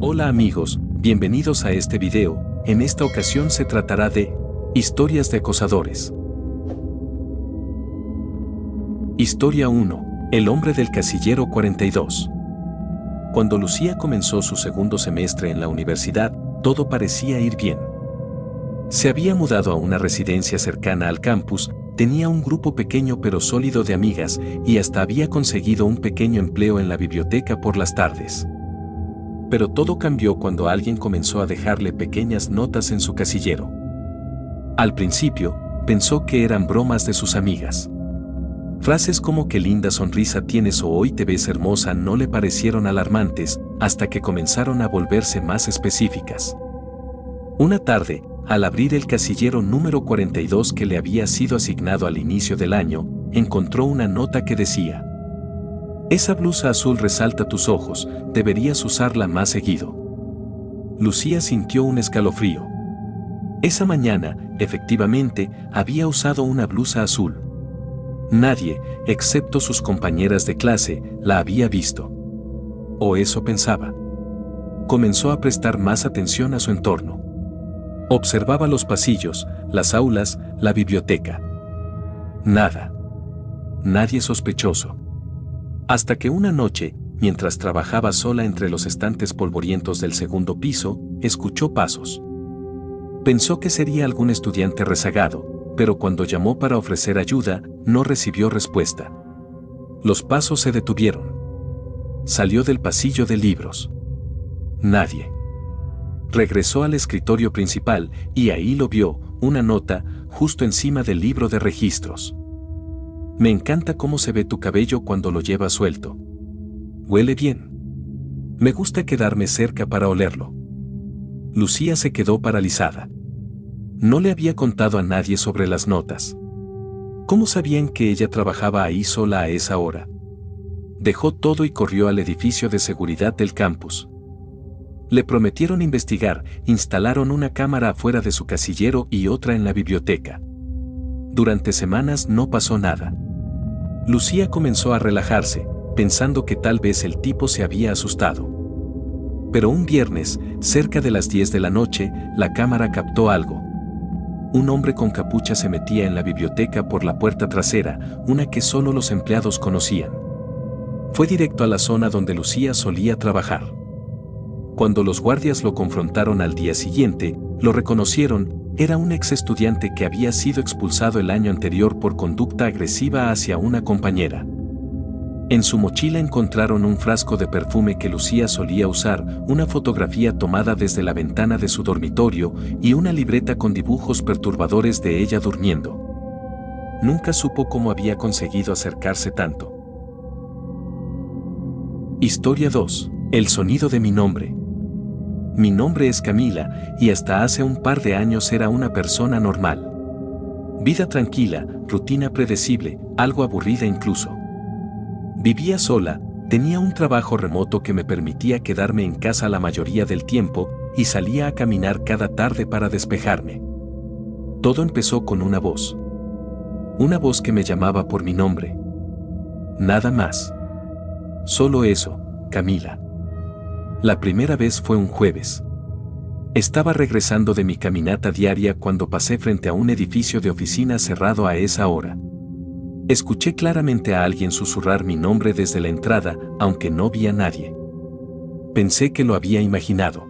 Hola amigos, bienvenidos a este video. En esta ocasión se tratará de historias de acosadores. Historia 1. El hombre del casillero 42. Cuando Lucía comenzó su segundo semestre en la universidad, todo parecía ir bien. Se había mudado a una residencia cercana al campus, tenía un grupo pequeño pero sólido de amigas y hasta había conseguido un pequeño empleo en la biblioteca por las tardes. Pero todo cambió cuando alguien comenzó a dejarle pequeñas notas en su casillero. Al principio, pensó que eran bromas de sus amigas. Frases como "qué linda sonrisa tienes" o "hoy te ves hermosa" no le parecieron alarmantes, hasta que comenzaron a volverse más específicas. Una tarde, al abrir el casillero número 42 que le había sido asignado al inicio del año, encontró una nota que decía: "Esa blusa azul resalta tus ojos, deberías usarla más seguido". Lucía sintió un escalofrío. Esa mañana, efectivamente, había usado una blusa azul. Nadie, excepto sus compañeras de clase, la había visto. O eso pensaba. Comenzó a prestar más atención a su entorno. Observaba los pasillos, las aulas, la biblioteca. Nada. Nadie sospechoso. Hasta que una noche, mientras trabajaba sola entre los estantes polvorientos del segundo piso, escuchó pasos. Pensó que sería algún estudiante rezagado, pero cuando llamó para ofrecer ayuda, no recibió respuesta. Los pasos se detuvieron. Salió del pasillo de libros. Nadie. Regresó al escritorio principal y ahí lo vio, una nota, justo encima del libro de registros. "Me encanta cómo se ve tu cabello cuando lo llevas suelto. Huele bien. Me gusta quedarme cerca para olerlo". Lucía se quedó paralizada. No le había contado a nadie sobre las notas. ¿Cómo sabían que ella trabajaba ahí sola a esa hora? Dejó todo y corrió al edificio de seguridad del campus. Le prometieron investigar, instalaron una cámara afuera de su casillero y otra en la biblioteca. Durante semanas no pasó nada. Lucía comenzó a relajarse, pensando que tal vez el tipo se había asustado. Pero un viernes, cerca de las 10 de la noche, la cámara captó algo. Un hombre con capucha se metía en la biblioteca por la puerta trasera, una que solo los empleados conocían. Fue directo a la zona donde Lucía solía trabajar. Cuando los guardias lo confrontaron al día siguiente, lo reconocieron, era un ex estudiante que había sido expulsado el año anterior por conducta agresiva hacia una compañera. En su mochila encontraron un frasco de perfume que Lucía solía usar, una fotografía tomada desde la ventana de su dormitorio y una libreta con dibujos perturbadores de ella durmiendo. Nunca supo cómo había conseguido acercarse tanto. Historia 2. El sonido de mi nombre. Mi nombre es Camila y hasta hace un par de años era una persona normal. Vida tranquila, rutina predecible, algo aburrida incluso. Vivía sola, tenía un trabajo remoto que me permitía quedarme en casa la mayoría del tiempo y salía a caminar cada tarde para despejarme. Todo empezó con una voz. Una voz que me llamaba por mi nombre. Nada más. Solo eso, Camila. La primera vez fue un jueves. Estaba regresando de mi caminata diaria cuando pasé frente a un edificio de oficinas cerrado a esa hora. Escuché claramente a alguien susurrar mi nombre desde la entrada, aunque no vi a nadie. Pensé que lo había imaginado.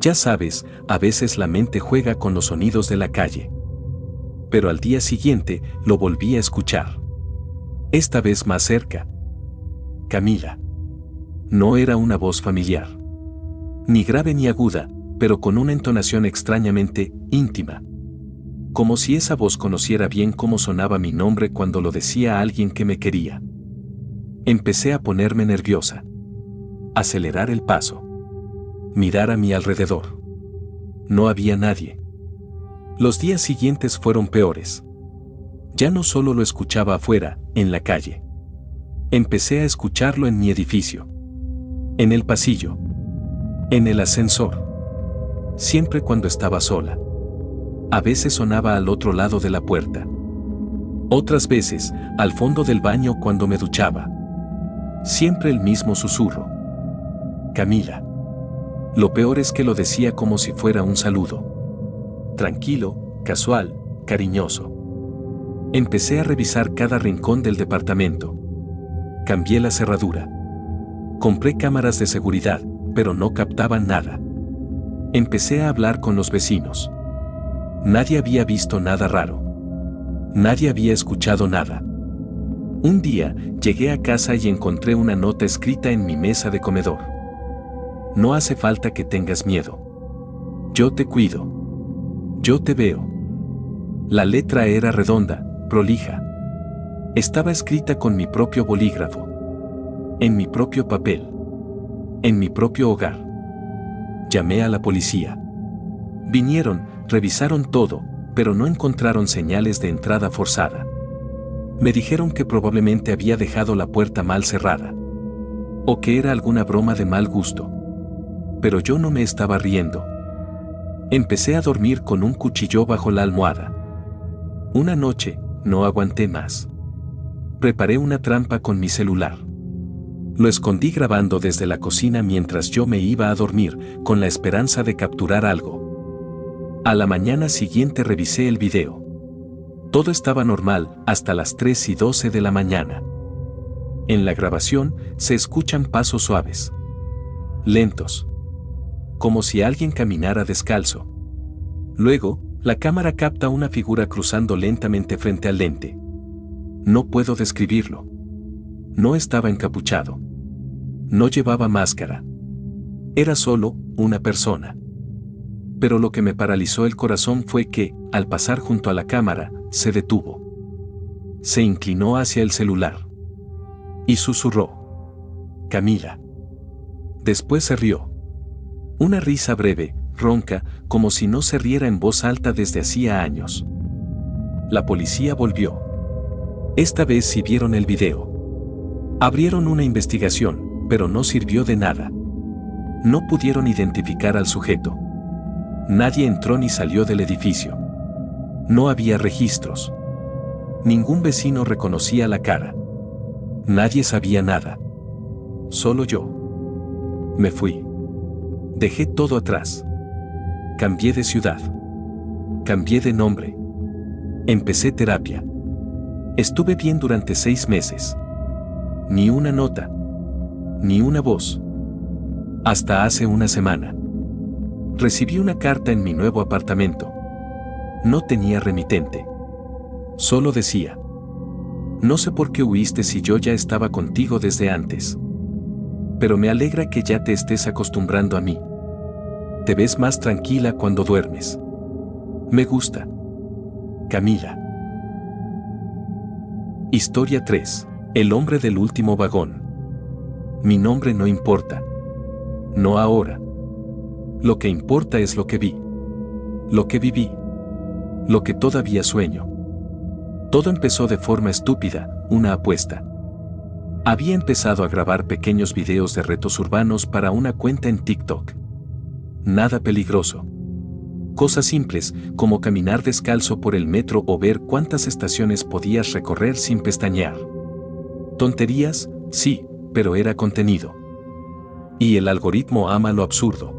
Ya sabes, a veces la mente juega con los sonidos de la calle. Pero al día siguiente, lo volví a escuchar. Esta vez más cerca. Camila. No era una voz familiar. Ni grave ni aguda, pero con una entonación extrañamente íntima. Como si esa voz conociera bien cómo sonaba mi nombre cuando lo decía a alguien que me quería. Empecé a ponerme nerviosa. Acelerar el paso. Mirar a mi alrededor. No había nadie. Los días siguientes fueron peores. Ya no solo lo escuchaba afuera, en la calle. Empecé a escucharlo en mi edificio. En el pasillo. En el ascensor. Siempre cuando estaba sola. A veces sonaba al otro lado de la puerta. Otras veces, al fondo del baño cuando me duchaba. Siempre el mismo susurro. Camila. Lo peor es que lo decía como si fuera un saludo. Tranquilo, casual, cariñoso. Empecé a revisar cada rincón del departamento. Cambié la cerradura. Compré cámaras de seguridad, pero no captaban nada. Empecé a hablar con los vecinos. Nadie había visto nada raro. Nadie había escuchado nada. Un día, llegué a casa y encontré una nota escrita en mi mesa de comedor. No hace falta que tengas miedo. Yo te cuido. Yo te veo. La letra era redonda, prolija. Estaba escrita con mi propio bolígrafo. En mi propio papel. En mi propio hogar. Llamé a la policía. Vinieron, revisaron todo, pero no encontraron señales de entrada forzada. Me dijeron que probablemente había dejado la puerta mal cerrada. O que era alguna broma de mal gusto. Pero yo no me estaba riendo. Empecé a dormir con un cuchillo bajo la almohada. Una noche, no aguanté más. Preparé una trampa con mi celular. Lo escondí grabando desde la cocina mientras yo me iba a dormir, con la esperanza de capturar algo. A la mañana siguiente revisé el video. Todo estaba normal, hasta las 3:12 de la mañana. En la grabación, se escuchan pasos suaves. Lentos. Como si alguien caminara descalzo. Luego, la cámara capta una figura cruzando lentamente frente al lente. No puedo describirlo. No estaba encapuchado. No llevaba máscara. Era solo una persona. Pero lo que me paralizó el corazón fue que, al pasar junto a la cámara, se detuvo. Se inclinó hacia el celular. Y susurró. Camila. Después se rió. Una risa breve, ronca, como si no se riera en voz alta desde hacía años. La policía volvió. Esta vez sí vieron el video. Abrieron una investigación, pero no sirvió de nada. No pudieron identificar al sujeto. Nadie entró ni salió del edificio. No había registros. Ningún vecino reconocía la cara. Nadie sabía nada. Solo yo. Me fui. Dejé todo atrás. Cambié de ciudad. Cambié de nombre. Empecé terapia. Estuve bien durante 6 meses. Ni una nota. Ni una voz. Hasta hace una semana. Recibí una carta en mi nuevo apartamento. No tenía remitente. Solo decía: no sé por qué huiste si yo ya estaba contigo desde antes. Pero me alegra que ya te estés acostumbrando a mí. Te ves más tranquila cuando duermes. Me gusta. Camila. Historia 3. El hombre del último vagón. Mi nombre no importa. No ahora. Lo que importa es lo que vi. Lo que viví. Lo que todavía sueño. Todo empezó de forma estúpida, una apuesta. Había empezado a grabar pequeños videos de retos urbanos para una cuenta en TikTok. Nada peligroso. Cosas simples, como caminar descalzo por el metro o ver cuántas estaciones podías recorrer sin pestañear. Tonterías, sí, pero era contenido. Y el algoritmo ama lo absurdo.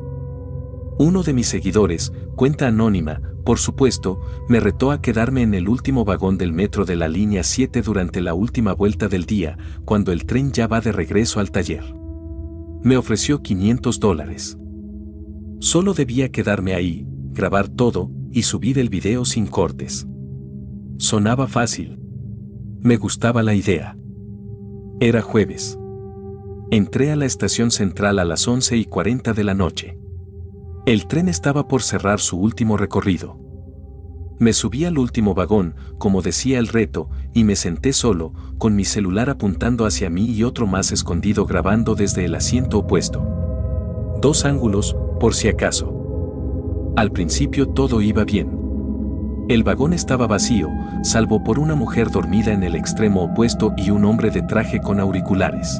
Uno de mis seguidores, cuenta anónima, por supuesto, me retó a quedarme en el último vagón del metro de la línea 7 durante la última vuelta del día, cuando el tren ya va de regreso al taller. Me ofreció $500. Solo debía quedarme ahí, grabar todo, y subir el video sin cortes. Sonaba fácil. Me gustaba la idea. Era jueves. Entré a la estación central a las 11:40 de la noche. El tren estaba por cerrar su último recorrido. Me subí al último vagón, como decía el reto, y me senté solo, con mi celular apuntando hacia mí y otro más escondido grabando desde el asiento opuesto. 2 ángulos, por si acaso. Al principio todo iba bien. El vagón estaba vacío, salvo por una mujer dormida en el extremo opuesto y un hombre de traje con auriculares.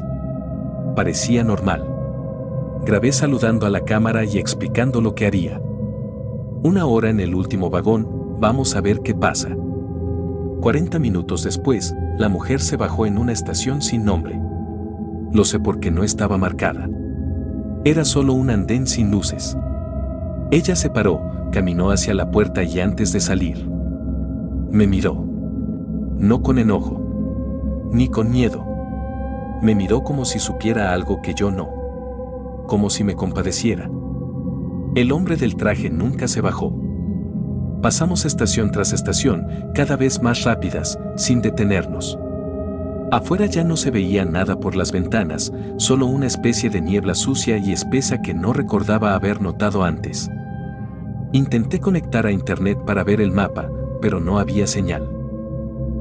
Parecía normal. Grabé saludando a la cámara y explicando lo que haría. 1 hora en el último vagón, vamos a ver qué pasa. 40 minutos después, la mujer se bajó en una estación sin nombre. Lo sé porque no estaba marcada. Era solo un andén sin luces. Ella se paró, caminó hacia la puerta y antes de salir, me miró. No con enojo, ni con miedo. Me miró como si supiera algo que yo no. Como si me compadeciera. El hombre del traje nunca se bajó. Pasamos estación tras estación, cada vez más rápidas, sin detenernos. Afuera ya no se veía nada por las ventanas, solo una especie de niebla sucia y espesa que no recordaba haber notado antes. Intenté conectar a internet para ver el mapa, pero no había señal.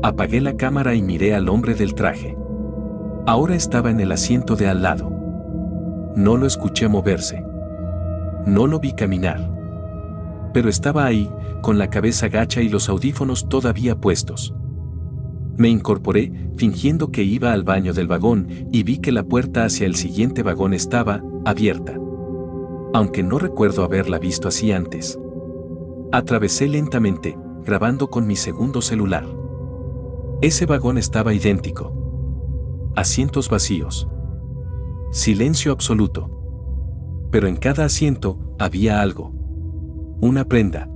Apagué la cámara y miré al hombre del traje. Ahora estaba en el asiento de al lado. No lo escuché moverse. No lo vi caminar. Pero estaba ahí, con la cabeza gacha y los audífonos todavía puestos. Me incorporé, fingiendo que iba al baño del vagón, y vi que la puerta hacia el siguiente vagón estaba abierta. Aunque no recuerdo haberla visto así antes. Atravesé lentamente, grabando con mi segundo celular. Ese vagón estaba idéntico. Asientos vacíos. Silencio absoluto. Pero en cada asiento había algo. Una prenda.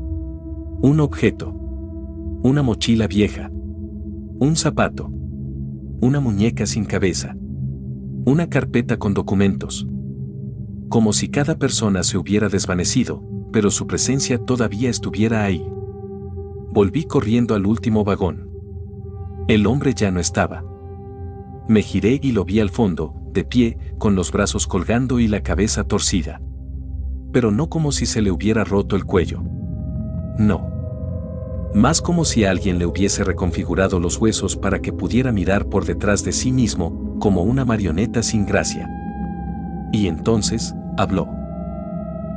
Un objeto. Una mochila vieja. Un zapato. Una muñeca sin cabeza. Una carpeta con documentos. Como si cada persona se hubiera desvanecido, pero su presencia todavía estuviera ahí. Volví corriendo al último vagón. El hombre ya no estaba. Me giré y lo vi al fondo, de pie, con los brazos colgando y la cabeza torcida. Pero no como si se le hubiera roto el cuello. No. Más como si alguien le hubiese reconfigurado los huesos para que pudiera mirar por detrás de sí mismo, como una marioneta sin gracia. Y entonces, habló.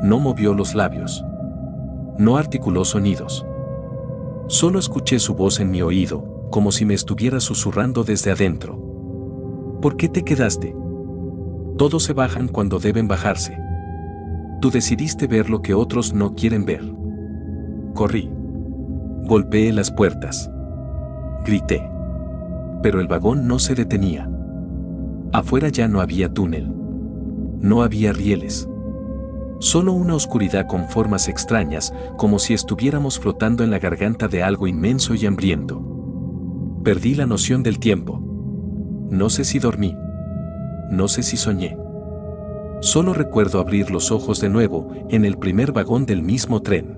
No movió los labios. No articuló sonidos. Solo escuché su voz en mi oído, como si me estuviera susurrando desde adentro. ¿Por qué te quedaste? Todos se bajan cuando deben bajarse. Tú decidiste ver lo que otros no quieren ver. Corrí. Golpeé las puertas. Grité. Pero el vagón no se detenía. Afuera ya no había túnel. No había rieles. Solo una oscuridad con formas extrañas, como si estuviéramos flotando en la garganta de algo inmenso y hambriento. Perdí la noción del tiempo. No sé si dormí. No sé si soñé. Solo recuerdo abrir los ojos de nuevo en el primer vagón del mismo tren.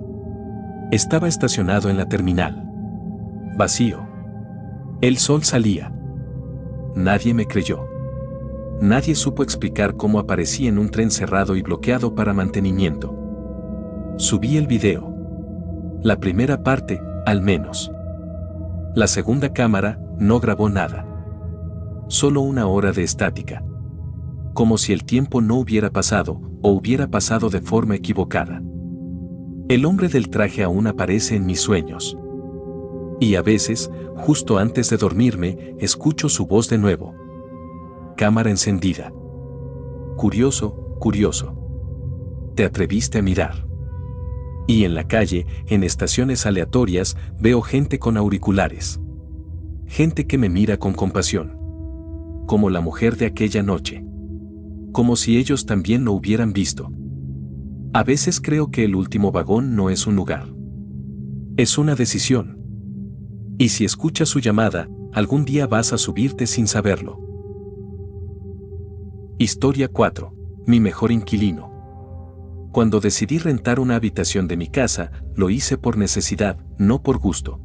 Estaba estacionado en la terminal. Vacío. El sol salía. Nadie me creyó. Nadie supo explicar cómo aparecí en un tren cerrado y bloqueado para mantenimiento. Subí el video. La primera parte, al menos. La segunda cámara no grabó nada. Solo una hora de estática. Como si el tiempo no hubiera pasado, o hubiera pasado de forma equivocada. El hombre del traje aún aparece en mis sueños. Y a veces, justo antes de dormirme, escucho su voz de nuevo. Cámara encendida. Curioso, curioso. Te atreviste a mirar. Y en la calle, en estaciones aleatorias, veo gente con auriculares. Gente que me mira con compasión. Como la mujer de aquella noche. Como si ellos también lo hubieran visto. A veces creo que el último vagón no es un lugar. Es una decisión. Y si escuchas su llamada, algún día vas a subirte sin saberlo. Historia 4. Mi mejor inquilino. Cuando decidí rentar una habitación de mi casa, lo hice por necesidad, no por gusto.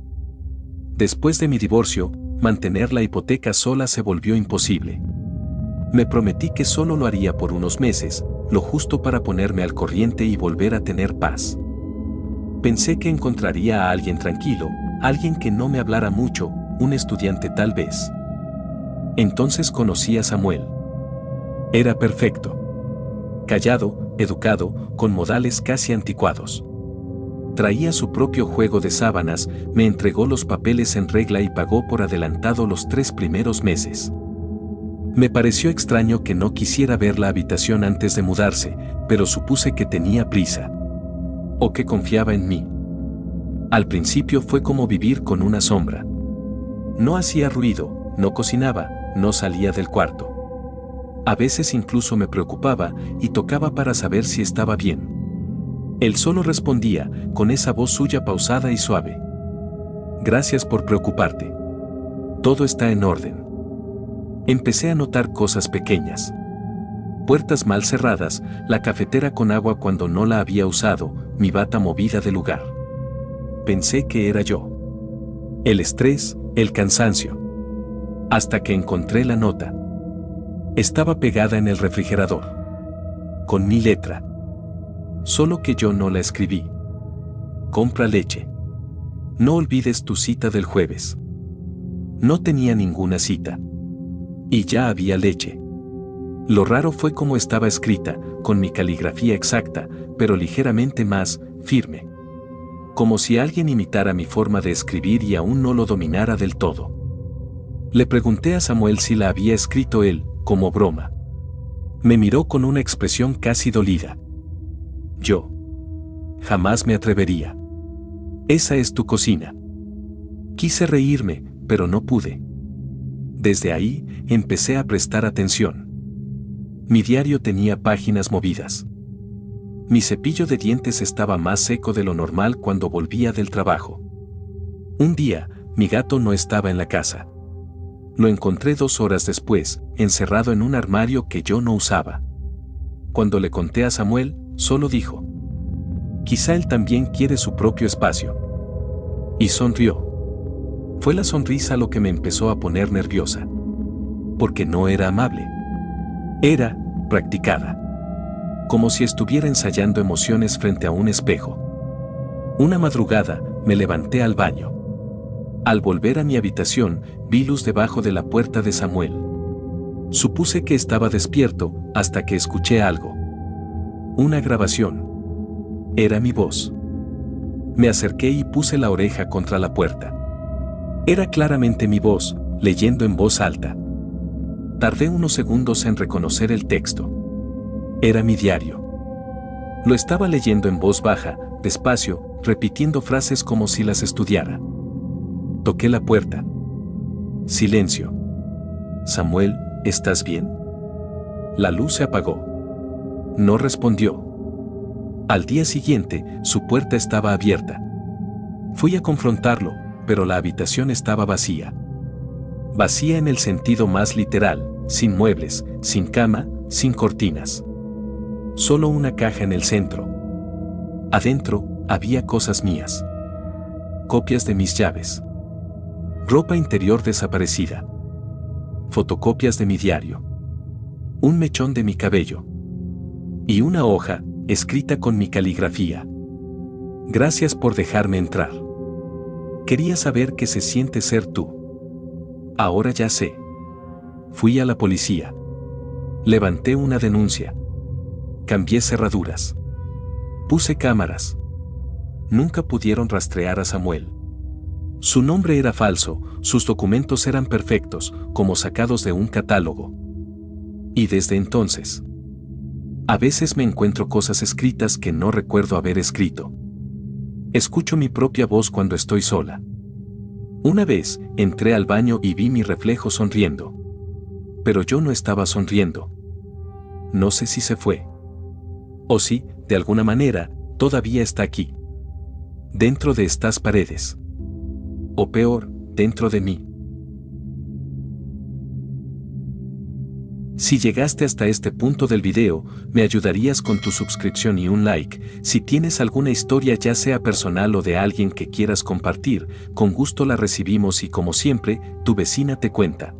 Después de mi divorcio, mantener la hipoteca sola se volvió imposible. Me prometí que solo lo haría por unos meses, lo justo para ponerme al corriente y volver a tener paz. Pensé que encontraría a alguien tranquilo, alguien que no me hablara mucho, un estudiante tal vez. Entonces conocí a Samuel. Era perfecto. Callado, educado, con modales casi anticuados. Traía su propio juego de sábanas, me entregó los papeles en regla y pagó por adelantado los 3 primeros meses. Me pareció extraño que no quisiera ver la habitación antes de mudarse, pero supuse que tenía prisa. O que confiaba en mí. Al principio fue como vivir con una sombra. No hacía ruido, no cocinaba, no salía del cuarto. A veces incluso me preocupaba y tocaba para saber si estaba bien. Él solo respondía, con esa voz suya pausada y suave. Gracias por preocuparte. Todo está en orden. Empecé a notar cosas pequeñas. Puertas mal cerradas, la cafetera con agua cuando no la había usado, mi bata movida de lugar. Pensé que era yo. El estrés, el cansancio. Hasta que encontré la nota. Estaba pegada en el refrigerador. Con mi letra. Solo que yo no la escribí. Compra leche. No olvides tu cita del jueves. No tenía ninguna cita. Y ya había leche. Lo raro fue cómo estaba escrita, con mi caligrafía exacta, pero ligeramente más firme. Como si alguien imitara mi forma de escribir y aún no lo dominara del todo. Le pregunté a Samuel si la había escrito él, como broma. Me miró con una expresión casi dolida. Yo. Jamás me atrevería. Esa es tu cocina. Quise reírme, pero no pude. Desde ahí, empecé a prestar atención. Mi diario tenía páginas movidas. Mi cepillo de dientes estaba más seco de lo normal cuando volvía del trabajo. Un día, mi gato no estaba en la casa. Lo encontré 2 horas después, encerrado en un armario que yo no usaba. Cuando le conté a Samuel, solo dijo: quizá él también quiere su propio espacio. Y sonrió. Fue la sonrisa lo que me empezó a poner nerviosa. Porque no era amable. Era practicada. Como si estuviera ensayando emociones frente a un espejo. Una madrugada, me levanté al baño. Al volver a mi habitación, vi luz debajo de la puerta de Samuel. Supuse que estaba despierto, hasta que escuché algo. Una grabación. Era mi voz. Me acerqué y puse la oreja contra la puerta. Era claramente mi voz, leyendo en voz alta. Tardé unos segundos en reconocer el texto. Era mi diario. Lo estaba leyendo en voz baja, despacio, repitiendo frases como si las estudiara. Toqué la puerta. Silencio. Samuel, ¿estás bien? La luz se apagó. No respondió. Al día siguiente, su puerta estaba abierta. Fui a confrontarlo, pero la habitación estaba vacía. Vacía en el sentido más literal, sin muebles, sin cama, sin cortinas. Solo una caja en el centro. Adentro, había cosas mías. Copias de mis llaves. Ropa interior desaparecida. Fotocopias de mi diario. Un mechón de mi cabello. Y una hoja, escrita con mi caligrafía. Gracias por dejarme entrar. Quería saber qué se siente ser tú. Ahora ya sé. Fui a la policía. Levanté una denuncia. Cambié cerraduras. Puse cámaras. Nunca pudieron rastrear a Samuel. Su nombre era falso, sus documentos eran perfectos, como sacados de un catálogo. Y desde entonces, a veces me encuentro cosas escritas que no recuerdo haber escrito. Escucho mi propia voz cuando estoy sola. Una vez, entré al baño y vi mi reflejo sonriendo. Pero yo no estaba sonriendo. No sé si se fue. O si, de alguna manera, todavía está aquí. Dentro de estas paredes. O peor, dentro de mí. Si llegaste hasta este punto del video, me ayudarías con tu suscripción y un like. Si tienes alguna historia ya sea personal o de alguien que quieras compartir, con gusto la recibimos y como siempre, tu vecina te cuenta.